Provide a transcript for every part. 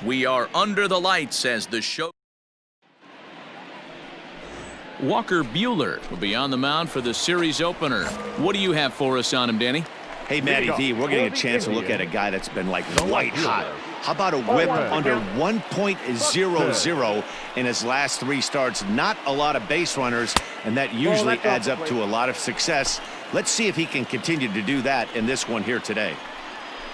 We are under the lights as the show. Walker Buehler will be on the mound for the series opener. What do you have for us on him, Danny? Hey, Matty V, we're getting a chance to look at a guy that's been like white hot. How about a whip under 1.00 in his last 3 starts? Not a lot of base runners, and that usually adds up to a lot of success. Let's see if he can continue to do that in this one here today.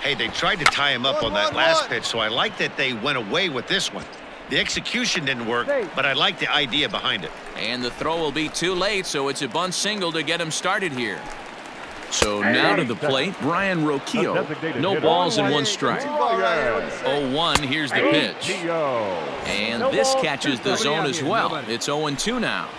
Hey, they tried to tie him up on that last pitch, so I like that they went away with this one. The execution didn't work, but I like the idea behind it. And the throw will be too late, so it's a bunt single to get him started here. So now to the plate, Brian Roquillo. No balls and 1 strike. 0-1, here's the pitch. And this catches the zone as well. It's 0-2 now.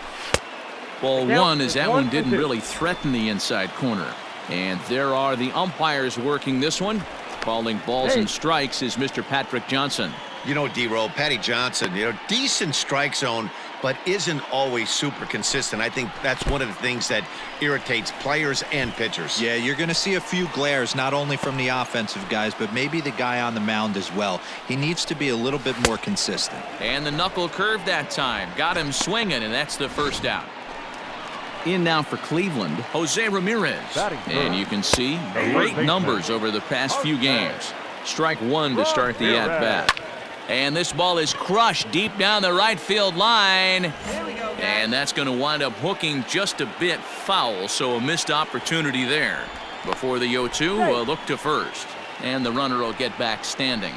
Ball 1 as that one didn't really threaten the inside corner. And there are the umpires working this one. Calling balls and strikes is Mr. Patrick Johnson. You know, D-Roll, Patty Johnson, decent strike zone, but isn't always super consistent. I think that's one of the things that irritates players and pitchers. Yeah, you're going to see a few glares, not only from the offensive guys, but maybe the guy on the mound as well. He needs to be a little bit more consistent. And the knuckle curve that time. Got him swinging, and that's the first out. In now for Cleveland, Jose Ramirez. And you can see great numbers over the past few games. Strike 1 to start the at-bat. And this ball is crushed deep down the right field line. And that's going to wind up hooking just a bit foul, so a missed opportunity there. Before the 0-2, a look to first. And the runner will get back standing.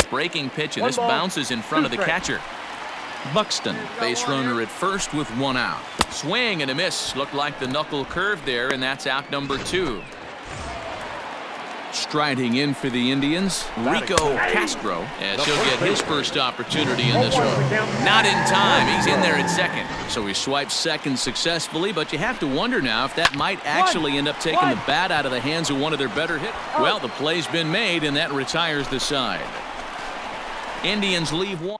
Breaking pitch, and this bounces in front of the catcher. Buxton, base runner at first with 1 out. Swing and a miss. Looked like the knuckle curve there, and that's out number 2. Striding in for the Indians, Rico Castro, as he'll get his first opportunity in this one. Not in time. He's in there at second. So he swipes second successfully, but you have to wonder now if that might actually end up taking the bat out of the hands of one of their better hitters. Well, the play's been made, and that retires the side. Indians leave 1.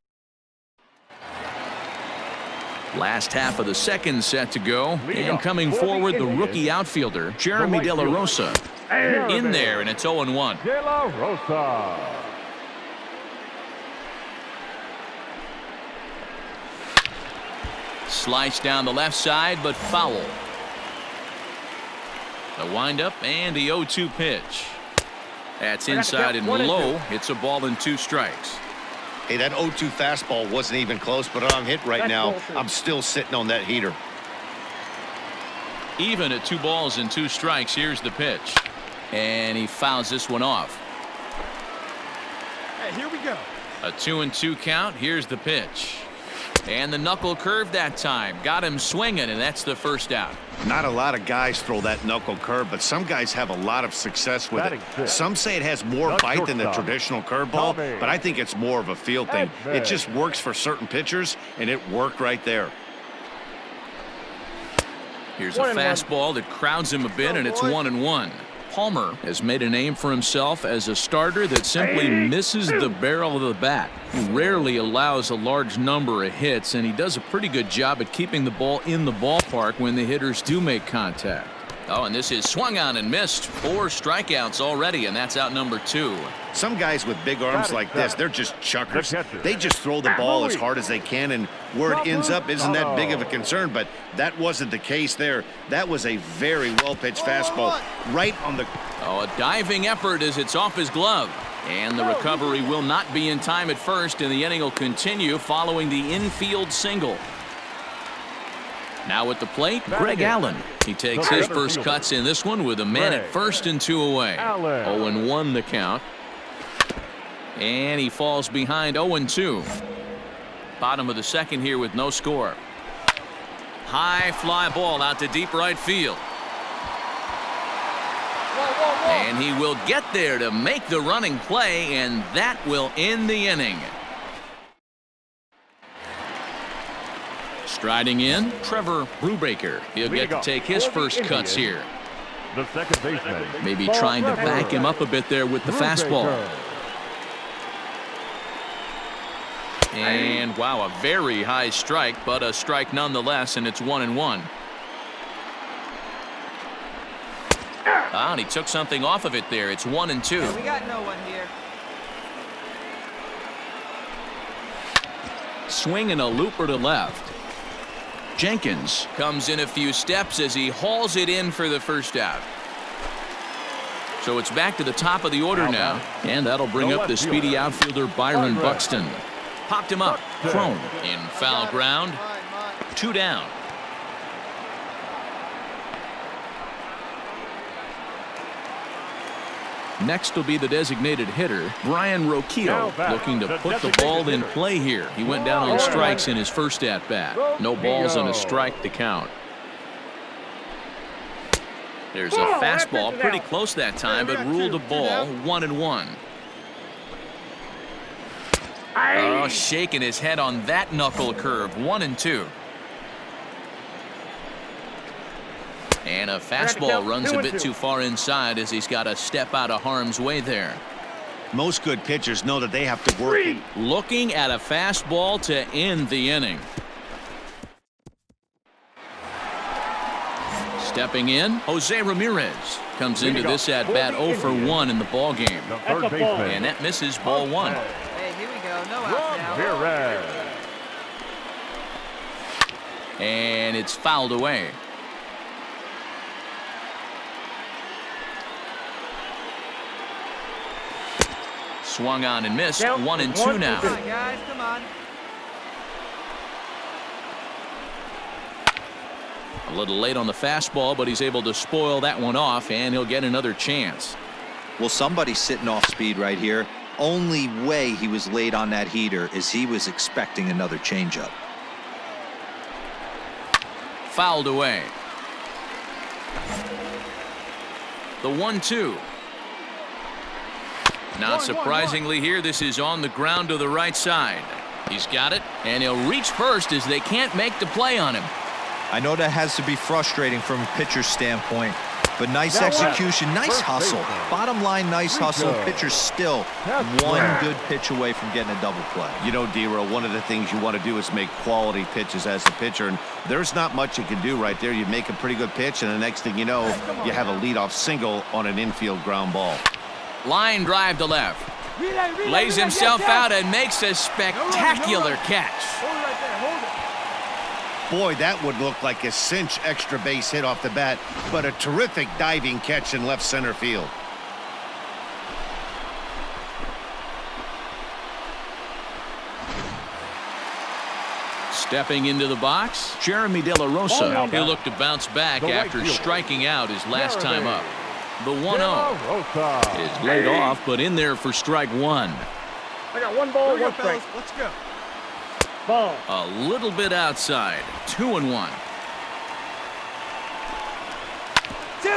Last half of the second set to go, and coming forward, the rookie outfielder, Jeremy De La Rosa. In there, and it's 0-1. De La Rosa. Slice down the left side, but foul. The windup and the 0-2 pitch. That's inside and low. It's a ball and 2 strikes. Hey, that 0-2 fastball wasn't even close, but I'm hit right now. I'm still sitting on that heater. Even at 2 balls and 2 strikes, here's the pitch. And he fouls this one off. Hey, here we go. A 2-2 count. Here's the pitch. And the knuckle curve that time. Got him swinging, and that's the first out. Not a lot of guys throw that knuckle curve, but some guys have a lot of success with it. Some say it has more bite than the traditional curveball, but I think it's more of a feel thing. It just works for certain pitchers, and it worked right there. Here's a fastball that crowds him a bit, and it's 1-1. Palmer has made a name for himself as a starter that simply misses the barrel of the bat. He rarely allows a large number of hits, and he does a pretty good job at keeping the ball in the ballpark when the hitters do make contact. Oh, and this is swung on and missed. 4 strikeouts already, and that's out number 2. Some guys with big arms like this, they're just chuckers. They just throw the ball as hard as they can, and where it ends up isn't that big of a concern, but that wasn't the case there. That was a very well-pitched fastball right on the... Oh, a diving effort as it's off his glove. And the recovery will not be in time at first, and the inning will continue following the infield single. Now at the plate, Greg Allen. He takes his first cuts in this one with a man at first and 2 away. 0-1 the count. And he falls behind 0-2. Bottom of the second here with no score. High fly ball out to deep right field. And he will get there to make the running play, and that will end the inning. Striding in, Trevor Brubaker. He'll get to take his first cuts here. The second baseman. Maybe trying to back him up a bit there with the fastball. And wow, a very high strike, but a strike nonetheless, and it's 1-1. Ah, and he took something off of it there. It's 1-2. We got no one here. Swing and a looper to left. Jenkins comes in a few steps as he hauls it in for the first out. So it's back to the top of the order now, and that'll bring up the speedy outfielder Byron Buxton. Popped him up. Crone in foul ground. 2 down. Next will be the designated hitter, Brian Roquillo, looking to put the ball in play here. He went down on strikes in his first at-bat. No balls and a strike to count. There's a fastball pretty close that time, but ruled a ball. 1-1. Oh, shaking his head on that knuckle curve. 1-2. And a fastball runs a bit too far inside as he's got to step out of harm's way there. Most good pitchers know that they have to work. Looking at a fastball to end the inning. Stepping in, Jose Ramirez comes into this at-bat 0 for 1 in the ball game. And that misses ball 1. Hey, here we go. No outs now. And it's fouled away. Swung on and missed. 1-2 now. Come on, guys. Come on. A little late on the fastball, but he's able to spoil that one off, and he'll get another chance. Well, somebody's sitting off speed right here. Only way he was late on that heater is he was expecting another changeup. Fouled away. The 1-2. Not surprisingly here, this is on the ground to the right side. He's got it, and he'll reach first as they can't make the play on him. I know that has to be frustrating from a pitcher's standpoint, but nice execution, nice hustle. Bottom line, nice hustle. Pitcher's still one good pitch away from getting a double play. You know, D-Row, one of the things you want to do is make quality pitches as a pitcher, and there's not much you can do right there. You make a pretty good pitch, and the next thing you know, you have a leadoff single on an infield ground ball. Line drive to left. Lays himself out and makes a spectacular catch. Boy, that would look like a cinch extra base hit off the bat, but a terrific diving catch in left center field. Stepping into the box, Jeremy De La Rosa. He'll look to bounce back after striking out his last time up. The 1-0 is laid off, but in there for strike 1. I got 1 ball, 1 strike. Let's go. Ball. A little bit outside. 2-1.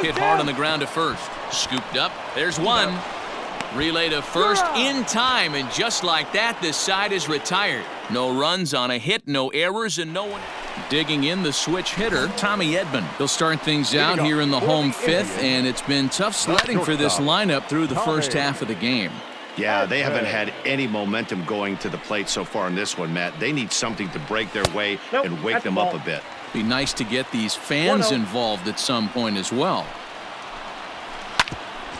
Hit hard on the ground to first. Scooped up. There's one. Relay to first in time, and just like that, this side is retired. No runs on a hit, no errors, and no one. Digging in the switch hitter, Tommy Edman. He'll start things out here in the home 5th, and it's been tough sledding for this lineup through the first half of the game. Yeah, they haven't had any momentum going to the plate so far in this one, Matt. They need something to break their way and wake them up a bit. Be nice to get these fans involved at some point as well.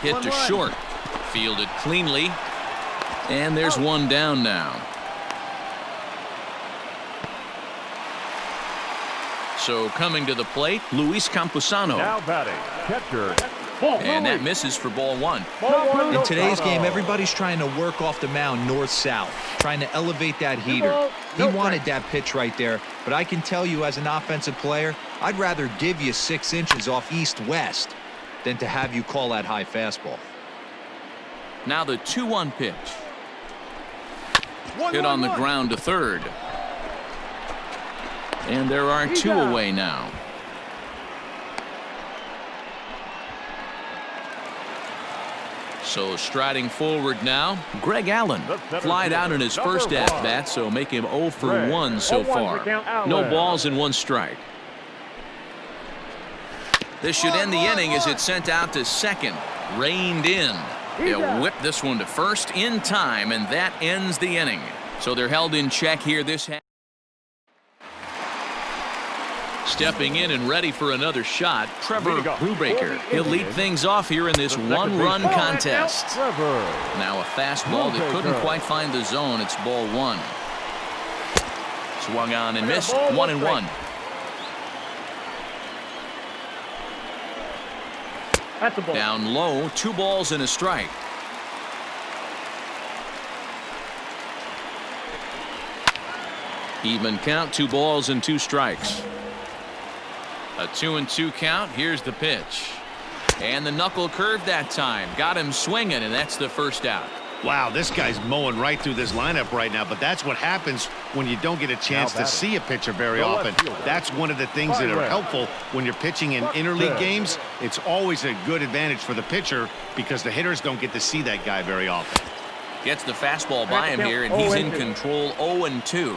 Hit to short. Fielded cleanly. And there's one down now. So coming to the plate, Luis Campusano. Now batting, catcher. And that misses for ball 1. In today's game, everybody's trying to work off the mound north-south, trying to elevate that heater. He wanted that pitch right there, but I can tell you as an offensive player, I'd rather give you 6 inches off east-west than to have you call that high fastball. Now the 2-1 pitch. Hit on the ground to third. And there are 2 away now. So striding forward now, Greg Allen flied out in his first at-bat, so make him 0 for 1 so far. No balls and 1 strike. This should end the inning as it's sent out to second. Reined in. He'll whip this one to first in time, and that ends the inning. So they're held in check here this half. Stepping in and ready for another shot, Trevor Brubaker. He'll lead things off here in this one-run contest. Now a fastball that couldn't quite find the zone. It's ball one. Swung on and missed. 1-1. That's a ball. Down low, 2 balls and a strike. Even count, 2 balls and 2 strikes. A 2-2 count. Here's the pitch. And the knuckle curve that time. Got him swinging, and that's the first out. Wow, this guy's mowing right through this lineup right now, but that's what happens when you don't get a chance to see a pitcher very often. That's one of the things that are helpful when you're pitching in interleague games. It's always a good advantage for the pitcher because the hitters don't get to see that guy very often. Gets the fastball by him here, and he's in control. 0-2.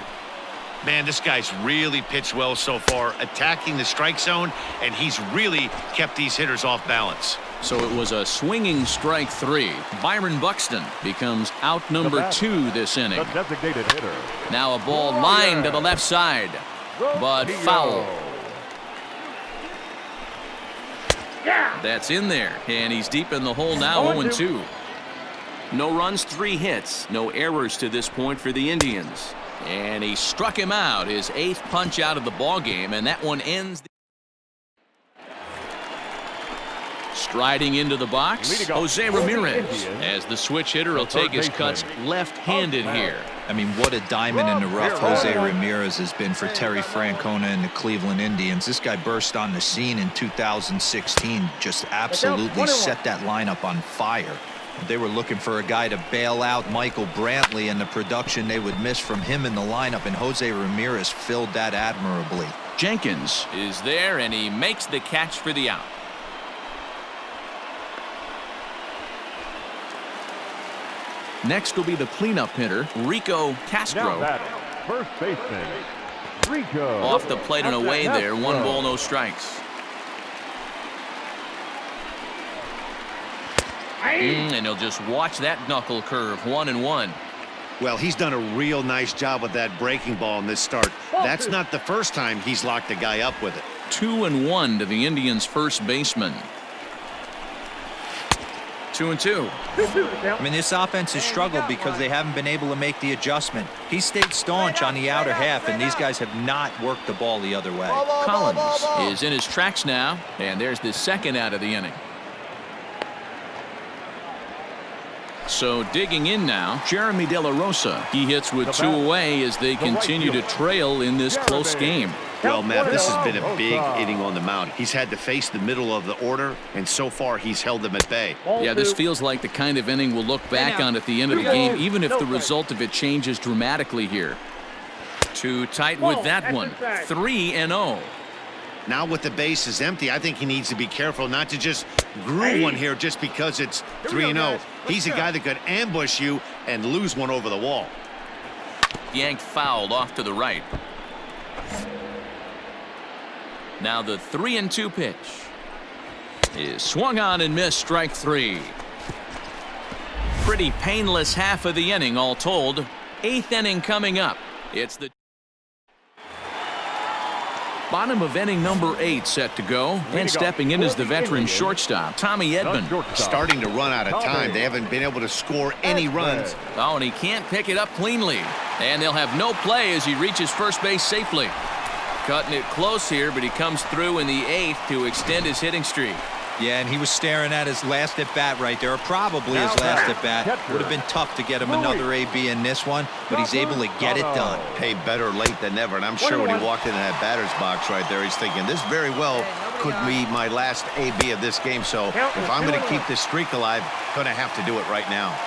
Man, this guy's really pitched well so far, attacking the strike zone, and he's really kept these hitters off balance. So it was a swinging strike 3. Byron Buxton becomes out number 2 this inning. The designated hitter. Now a ball lined to the left side, but foul. That's in there, and he's deep in the hole now. 0-2. No runs, 3 hits, no errors to this point for the Indians. And he struck him out, his 8th punch out of the ball game, and that one ends. Striding into the box, Jose Ramirez, as the switch hitter will take his cuts left-handed here. I mean, what a diamond in the rough Jose Ramirez has been for Terry Francona and the Cleveland Indians. This guy burst on the scene in 2016, just absolutely set that lineup on fire. They were looking for a guy to bail out Michael Brantley, and the production they would miss from him in the lineup, and Jose Ramirez filled that admirably. Jenkins is there, and he makes the catch for the out. Next will be the cleanup hitter, Rico Castro. First baseman, Rico. Off the plate and away there. 1 ball, no strikes. And he'll just watch that knuckle curve. 1-1. Well, he's done a real nice job with that breaking ball in this start. That's not the first time he's locked a guy up with it. 2-1 to the Indians' first baseman. 2-2. I mean, this offense has struggled because they haven't been able to make the adjustment. He stayed staunch on the outer half, and these guys have not worked the ball the other way. Collins is in his tracks now, and there's the second out of the inning. So digging in now, Jeremy De La Rosa. He hits with 2 away as they continue to trail in this close game. Well, Matt, this has been a big inning on the mound. He's had to face the middle of the order, and so far he's held them at bay. Yeah, this feels like the kind of inning we'll look back on at the end of the game, even if the result of it changes dramatically here. Too tight with that one. 3-0. Now with the bases empty, I think he needs to be careful not to just groove one here just because it's 3-0. He's a guy that could ambush you and lose one over the wall. Yanked fouled off to the right. Now the 3-2 pitch is swung on and missed. Strike 3. Pretty painless half of the inning all told. 8th inning coming up. It's the bottom of inning number 8 set to go, and stepping in is the veteran shortstop, Tommy Edman. Starting to run out of time. They haven't been able to score any runs. Oh, and he can't pick it up cleanly. And they'll have no play as he reaches first base safely. Cutting it close here, but he comes through in the 8th to extend his hitting streak. Yeah, and he was staring at his last at-bat right there, or probably his last at-bat. Would have been tough to get him another AB in this one, but he's able to get it done. Hey, better late than never, and I'm sure when he walked into that batter's box right there, he's thinking, this very well could be my last AB of this game, so if I'm going to keep this streak alive, going to have to do it right now.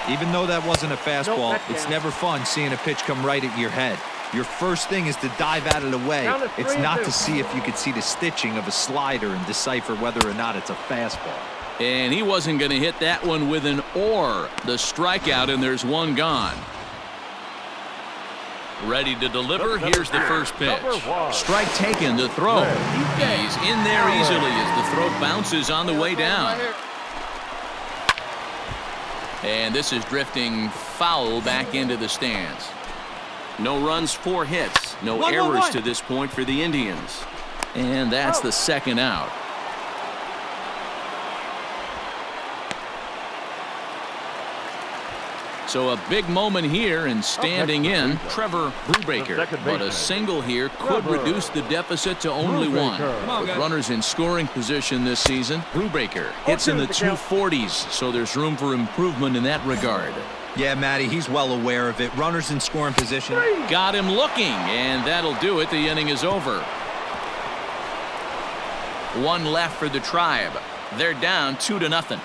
Even though that wasn't a fastball, it's never fun seeing a pitch come right at your head. Your first thing is to dive out of the way. It's not to see if you could see the stitching of a slider and decipher whether or not it's a fastball. And he wasn't going to hit that one with an or. The strikeout, and there's one gone. Ready to deliver. Here's the first pitch. Strike taken, the throw. He's in there easily as the throw bounces on the way down. And this is drifting foul back into the stands. No runs, 4 hits. No errors to this point for the Indians. And that's the second out. So a big moment here, and standing in, Trevor Brubaker. But a single here could reduce the deficit to only 1. With runners in scoring position this season, Brubaker hits in the 240s, so there's room for improvement in that regard. Yeah, Matty, he's well aware of it. Runners in scoring position. Got him looking, and that'll do it. The inning is over. 1 left for the Tribe. They're down 2-0.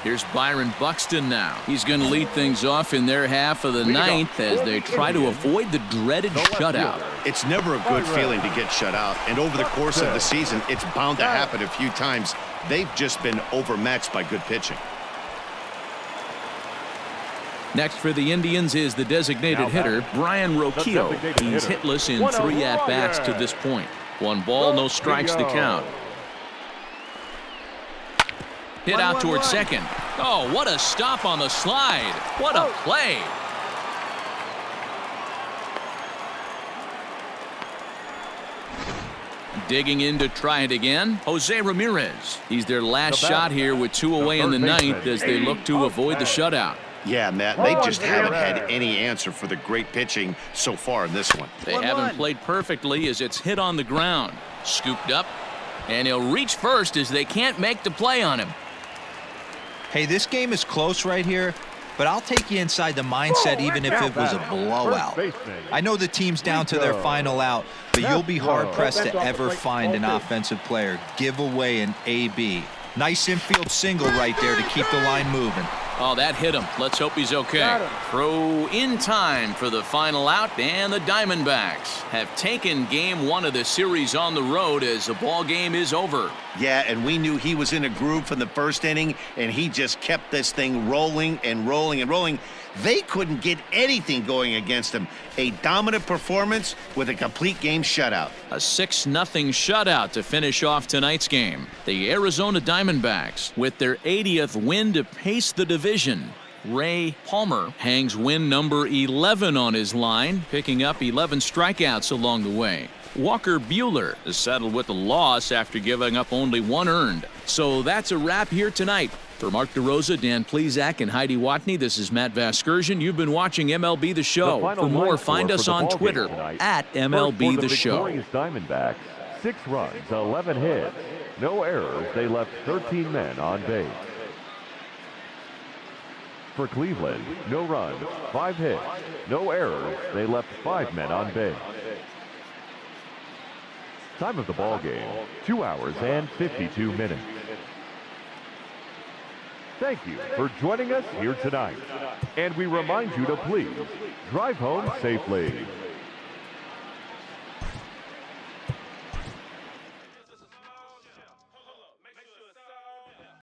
Here's Byron Buxton now. He's going to lead things off in their half of the ninth as they try to avoid the dreaded shutout. It's never a good feeling to get shut out, and over the course of the season, it's bound to happen a few times. They've just been overmatched by good pitching. Next for the Indians is the designated hitter, Brian Roquillo. He's hitless in 3 at-bats to this point. 1 ball, no strikes to count. Hit out towards second. Oh, what a stop on the slide. What a play. Digging in to try it again, Jose Ramirez. He's their last shot here with 2 away in the ninth as they look to avoid the shutout. Yeah, Matt, they just haven't had any answer for the great pitching so far in this one. They haven't played perfectly as it's hit on the ground. Scooped up, and he'll reach first as they can't make the play on him. Hey, this game is close right here, but I'll take you inside the mindset even if it was a blowout. I know the team's down to their final out, but you'll be hard-pressed to ever find an offensive player give away an AB. Nice infield single right there to keep the line moving. Oh, that hit him. Let's hope he's okay. Throw in time for the final out, and the Diamondbacks have taken game 1 of the series on the road as the ball game is over. Yeah, and we knew he was in a groove from the first inning, and he just kept this thing rolling and rolling and rolling. They couldn't get anything going against him. A dominant performance with a complete game shutout. A 6-0 shutout to finish off tonight's game. The Arizona Diamondbacks with their 80th win to pace the division. Ray Palmer hangs win number 11 on his line, picking up 11 strikeouts along the way. Walker Buehler is settled with a loss after giving up only 1 earned. So that's a wrap here tonight. For Mark DeRosa, Dan Plesac, and Heidi Watney, this is Matt Vasgersian. You've been watching MLB The Show. For more, find us on Twitter at MLB The Show. Diamondbacks, 6 runs, 11 hits, no errors. They left 13 men on base. For Cleveland, no runs, 5 hits, no errors. They left 5 men on base. Time of the ball game, 2 hours and 52 minutes. Thank you for joining us here tonight. And we remind you to please drive home safely.